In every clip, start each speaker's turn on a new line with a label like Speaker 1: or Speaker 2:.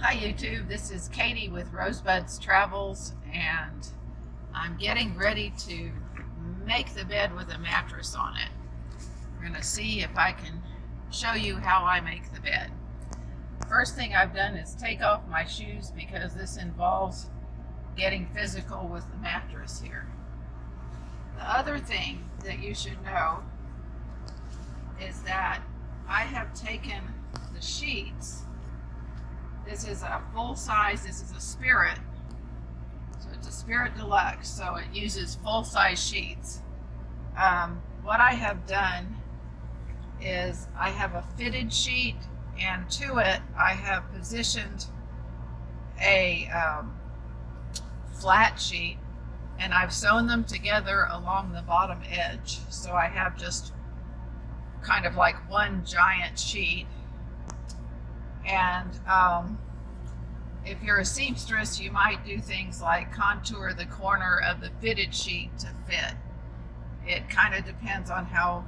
Speaker 1: Hi YouTube, this is Katie with Rosebud's Travels, and I'm getting ready to make the bed with a mattress on it. We're going to see if I can show you how I make the bed. First thing I've done is take off my shoes because this involves getting physical with the mattress here. The other thing that you should know is that I have taken the sheets. This is a full size, this is a Spirit. So it's a Spirit Deluxe, so it uses full size sheets. What I have done is I have a fitted sheet, and to it I have positioned a flat sheet, and I've sewn them together along the bottom edge. So I have just kind of like one giant sheet. And if you're a seamstress, you might do things like contour the corner of the fitted sheet to fit. It kind of depends on how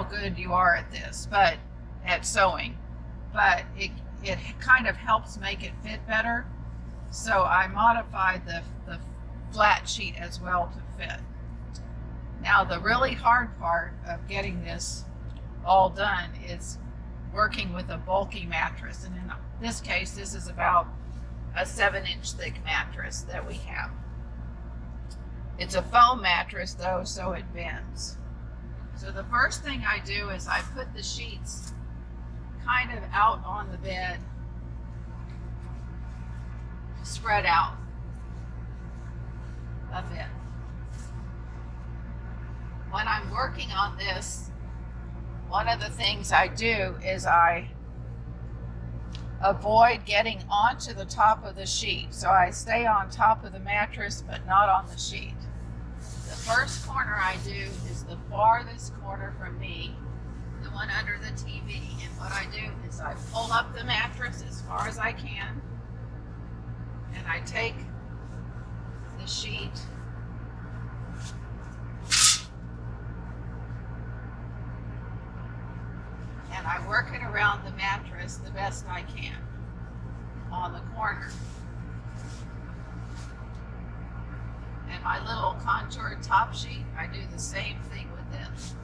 Speaker 1: good you are at this, but at sewing. But it kind of helps make it fit better. So I modified the flat sheet as well to fit. Now the really hard part of getting this all done is working with a bulky mattress, and in this case this is about a 7-inch thick mattress that we have. It's a foam mattress though, so it bends. So the first thing I do is I put the sheets kind of out on the bed, spread out a bit. When I'm working on this, one of the things I do is I avoid getting onto the top of the sheet. So I stay on top of the mattress, but not on the sheet. The first corner I do is the farthest corner from me, the one under the TV. And what I do is I pull up the mattress as far as I can, and I take the sheet and I work it around the mattress the best I can on the corner. And my little contoured top sheet, I do the same thing with this.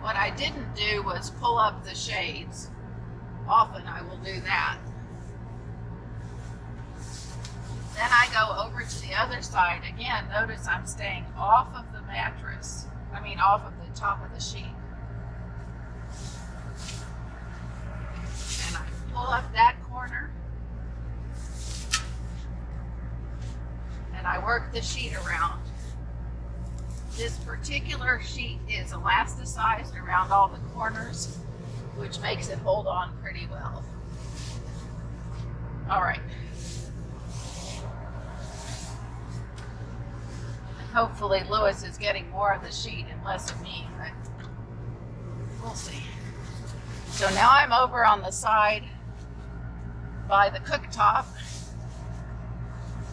Speaker 1: What I didn't do was pull up the shades. Often I will do that. Then I go over to the other side. Again, notice I'm staying off of the mattress. Off of the top of the sheet. And I pull up that corner, and I work the sheet around. This particular sheet is elasticized around all the corners, which makes it hold on pretty well. All right. Hopefully Lewis is getting more of the sheet and less of me, but we'll see. So now I'm over on the side by the cooktop,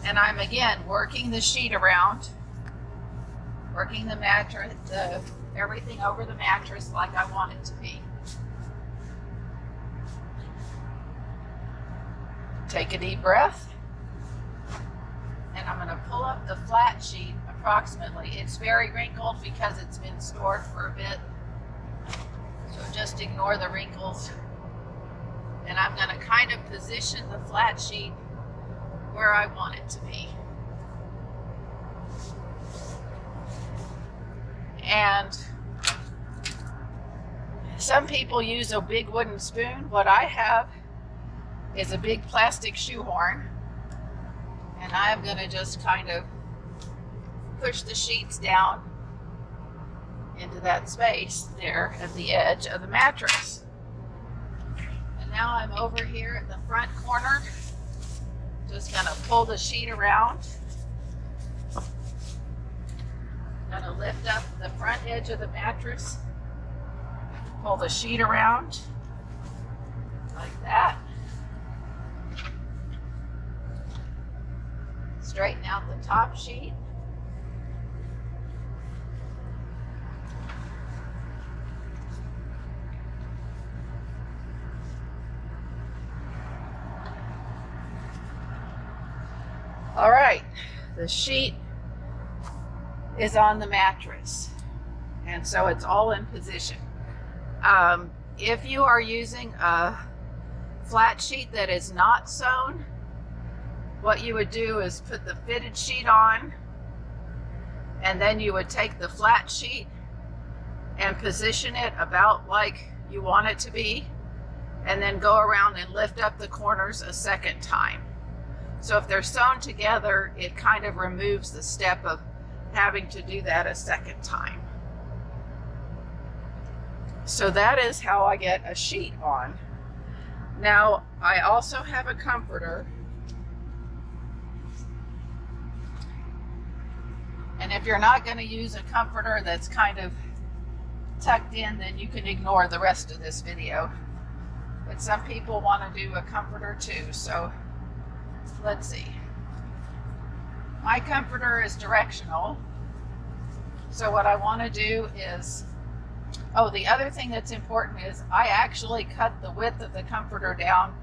Speaker 1: and I'm again working the sheet around, working the mattress, everything over the mattress like I want it to be. Take a deep breath, and I'm going to pull up the flat sheet. Approximately. It's very wrinkled because it's been stored for a bit, so just ignore the wrinkles. And I'm going to kind of position the flat sheet where I want it to be. And some people use a big wooden spoon. What I have is a big plastic shoehorn, and I'm going to just kind of push the sheets down into that space there at the edge of the mattress. And now I'm over here at the front corner, just gonna pull the sheet around. Gonna lift up the front edge of the mattress, pull the sheet around like that. Straighten out the top sheet. All right, the sheet is on the mattress, and so it's all in position. If you are using a flat sheet that is not sewn, what you would do is put the fitted sheet on, and then you would take the flat sheet and position it about like you want it to be, and then go around and lift up the corners a second time. So if they're sewn together, it kind of removes the step of having to do that a second time. So that is how I get a sheet on. Now, I also have a comforter. And if you're not going to use a comforter that's kind of tucked in, then you can ignore the rest of this video. But some people want to do a comforter too, so let's see. My comforter is directional. So what I want to do is, oh, the other thing that's important is I actually cut the width of the comforter down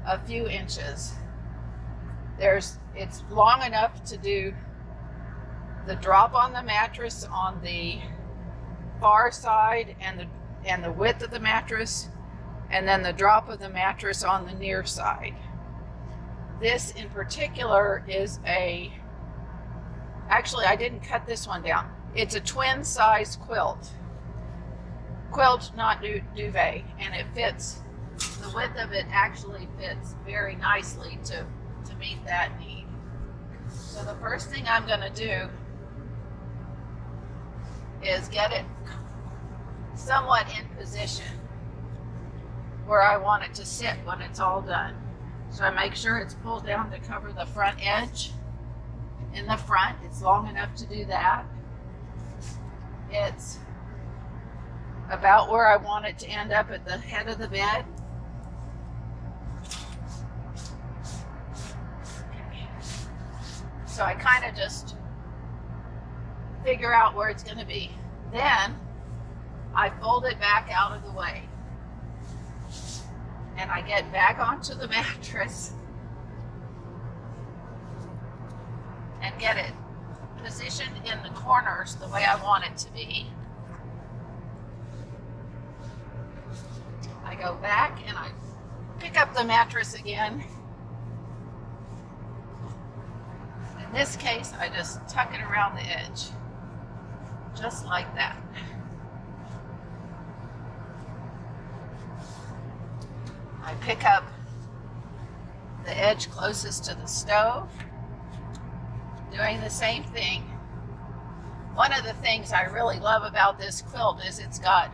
Speaker 1: a few inches. It's long enough to do the drop on the mattress on the far side and the width of the mattress, and then the drop of the mattress on the near side. This in particular is actually I didn't cut this one down. It's a twin size quilt. Quilt, not duvet, and it fits, the width of it actually fits very nicely to meet that need. So the first thing I'm going to do is get it somewhat in position where I want it to sit when it's all done. So I make sure it's pulled down to cover the front edge. In the front, it's long enough to do that. It's about where I want it to end up at the head of the bed. Okay. So I kind of just figure out where it's going to be. Then I fold it back out of the way. And I get back onto the mattress and get it positioned in the corners the way I want it to be. I go back and I pick up the mattress again. In this case, I just tuck it around the edge, just like that. I pick up the edge closest to the stove, doing the same thing. One of the things I really love about this quilt is it's got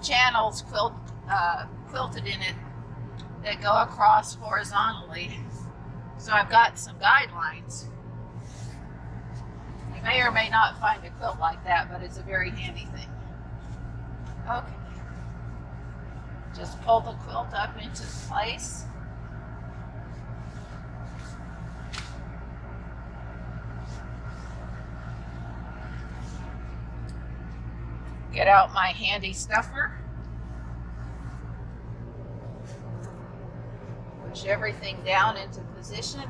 Speaker 1: channels quilted in it that go across horizontally. So I've got some guidelines. You may or may not find a quilt like that, but it's a very handy thing. Okay. Just pull the quilt up into place. Get out my handy stuffer. Push everything down into position.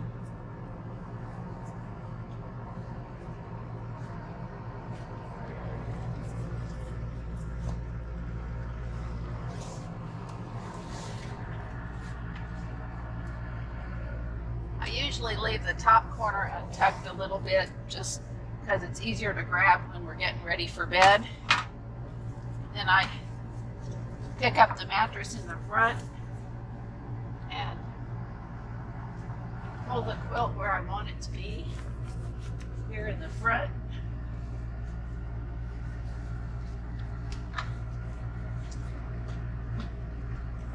Speaker 1: I usually leave the top corner untucked a little bit just because it's easier to grab when we're getting ready for bed. Then I pick up the mattress in the front and pull the quilt where I want it to be, here in the front.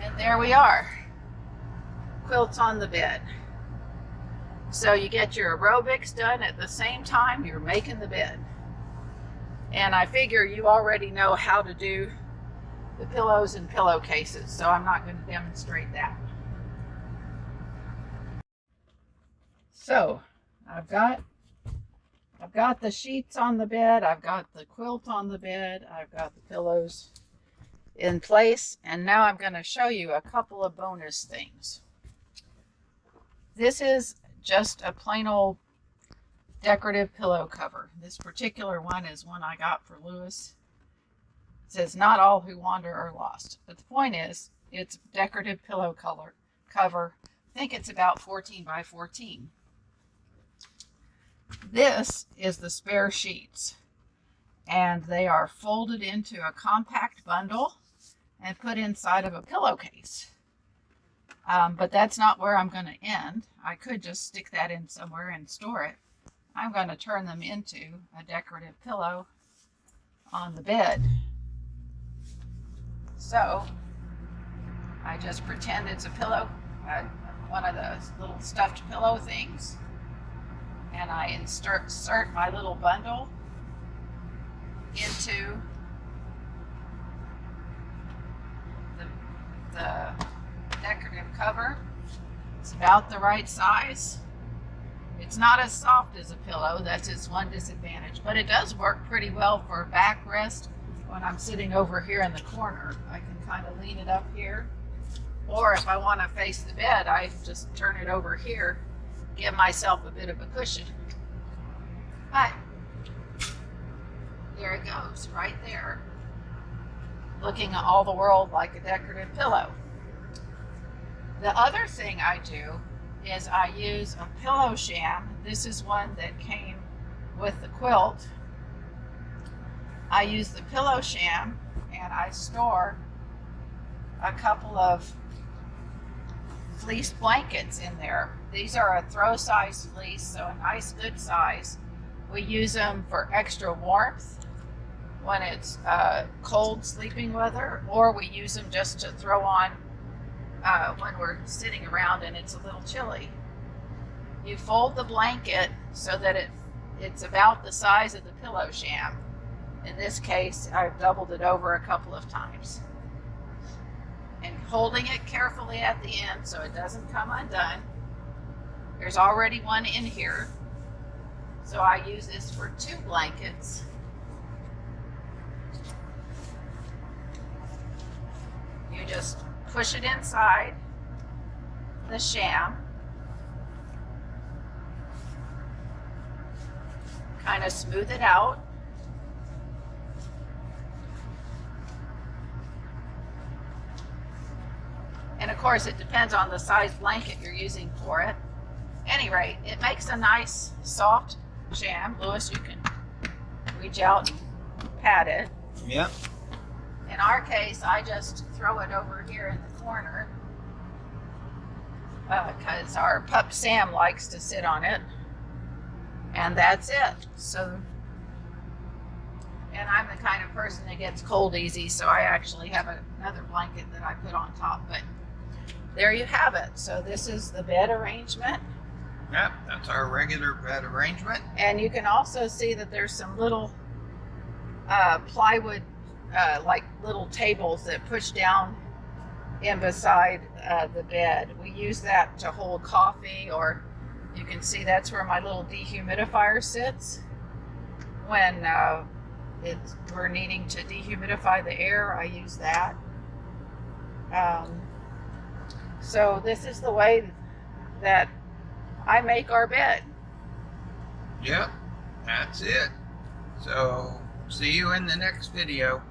Speaker 1: And there we are, quilts on the bed. So you get your aerobics done at the same time you're making the bed. And I figure you already know how to do the pillows and pillowcases, so I'm not going to demonstrate that. So I've got the sheets on the bed, I've got the quilt on the bed, I've got the pillows in place, and now I'm going to show you a couple of bonus things. This is just a plain old decorative pillow cover. This particular one is one I got for Lewis. It says, "Not all who wander are lost." But the point is, it's decorative pillow cover. I think it's about 14 by 14. This is the spare sheets, and they are folded into a compact bundle and put inside of a pillowcase. But that's not where I'm going to end. I could just stick that in somewhere and store it. I'm going to turn them into a decorative pillow on the bed. So I just pretend it's a pillow, one of those little stuffed pillow things, and I insert my little bundle into the decorative cover. It's about the right size. It's not as soft as a pillow, that's its one disadvantage, but it does work pretty well for a backrest. When I'm sitting over here in the corner, I can kind of lean it up here. Or if I want to face the bed, I just turn it over here, give myself a bit of a cushion. But there it goes, right there, looking at all the world like a decorative pillow. The other thing I do is I use a pillow sham. This is one that came with the quilt. I use the pillow sham and I store a couple of fleece blankets in there. These are a throw size fleece, so a nice good size. We use them for extra warmth when it's cold sleeping weather, or we use them just to throw on when we're sitting around and it's a little chilly. You fold the blanket so that it's about the size of the pillow sham. In this case, I've doubled it over a couple of times. And holding it carefully at the end so it doesn't come undone. There's already one in here, so I use this for 2 blankets. You just push it inside the sham, kind of smooth it out. And of course, it depends on the size blanket you're using for it. Any rate, it makes a nice soft sham. Lewis, you can reach out and pat it.
Speaker 2: Yep.
Speaker 1: In our case, I just throw it over here in the corner because our pup Sam likes to sit on it. And that's it. So, and I'm the kind of person that gets cold easy, so I actually have another blanket that I put on top. But there you have it. So this is the bed arrangement.
Speaker 2: Yep, that's our regular bed arrangement.
Speaker 1: And you can also see that there's some little plywood, like little tables that push down in beside the bed. We use that to hold coffee, or you can see that's where my little dehumidifier sits. When we're needing to dehumidify the air, I use that. So this is the way that I make our bed.
Speaker 2: Yep, that's it. So see you in the next video.